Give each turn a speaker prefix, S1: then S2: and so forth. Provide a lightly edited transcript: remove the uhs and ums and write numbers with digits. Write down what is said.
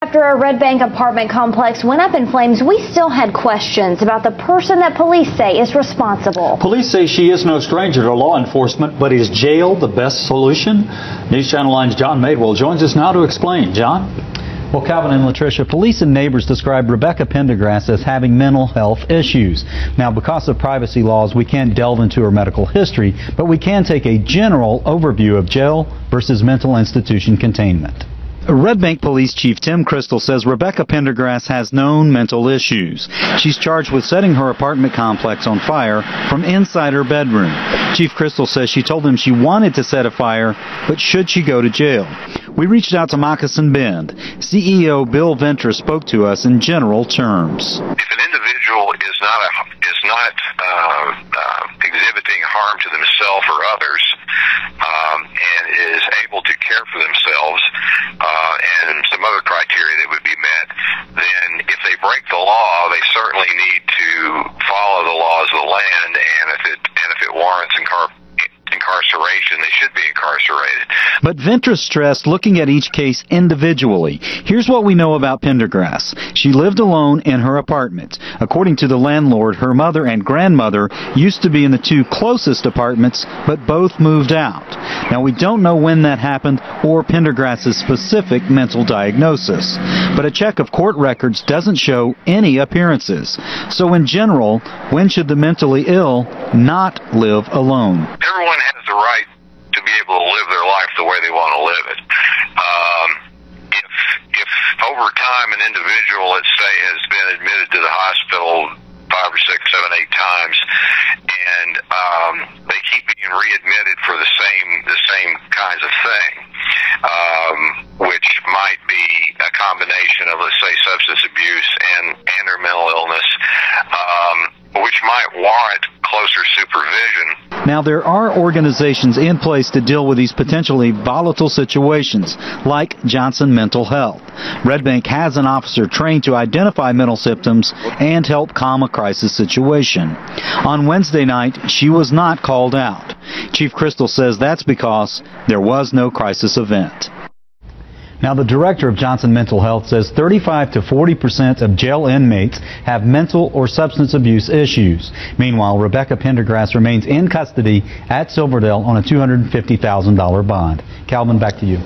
S1: After a Red Bank apartment complex went up in flames, we still had questions about the person that police say is responsible.
S2: Police say she is no stranger to law enforcement, but is jail the best solution? News Channel 9's John Madewell joins us now to explain. John?
S3: Well, Calvin and Latricia, police and neighbors described Rebecca Pendergrass as having mental health issues. Now, because of privacy laws, we can't delve into her medical history, but we can take a general overview of jail versus mental institution containment. Red Bank Police Chief Tim Christol says Rebecca Pendergrass has known mental issues. She's charged with setting her apartment complex on fire from inside her bedroom. Chief Christol says she told him she wanted to set a fire, but should she go to jail? We reached out to Moccasin Bend. CEO Bill Ventress spoke to us in general terms.
S4: If an individual is not exhibiting harm to themselves or others, and is able to care for themselves, and some other criteria that would be met, then if they break the law, they certainly need to follow the laws of the land, and if it warrants incarceration, they should be incarcerated.
S3: But Ventress stressed looking at each case individually. Here's what we know about Pendergrass. She lived alone in her apartment. According to the landlord, her mother and grandmother used to be in the two closest apartments, but both moved out. Now, we don't know when that happened or Pendergrass's specific mental diagnosis, but a check of court records doesn't show any appearances. So in general, when should the mentally ill not live alone?
S4: Everyone has the right to be able to live their life the way they want to live it. If over time an individual, let's say, has been admitted to the hospital 5 or 6, 7, 8 times, and they keep being readmitted for the same kinds of thing, which might be a combination of, let's say, substance abuse and their mental illness, which might warrant closer supervision.
S3: Now, there are organizations in place to deal with these potentially volatile situations, like Johnson Mental Health. Red Bank has an officer trained to identify mental symptoms and help calm a crisis situation. On Wednesday night, she was not called out. Chief Christol says that's because there was no crisis event. Now, the director of Johnson Mental Health says 35 to 40% of jail inmates have mental or substance abuse issues. Meanwhile, Rebecca Pendergrass remains in custody at Silverdale on a $250,000 bond. Calvin, back to you.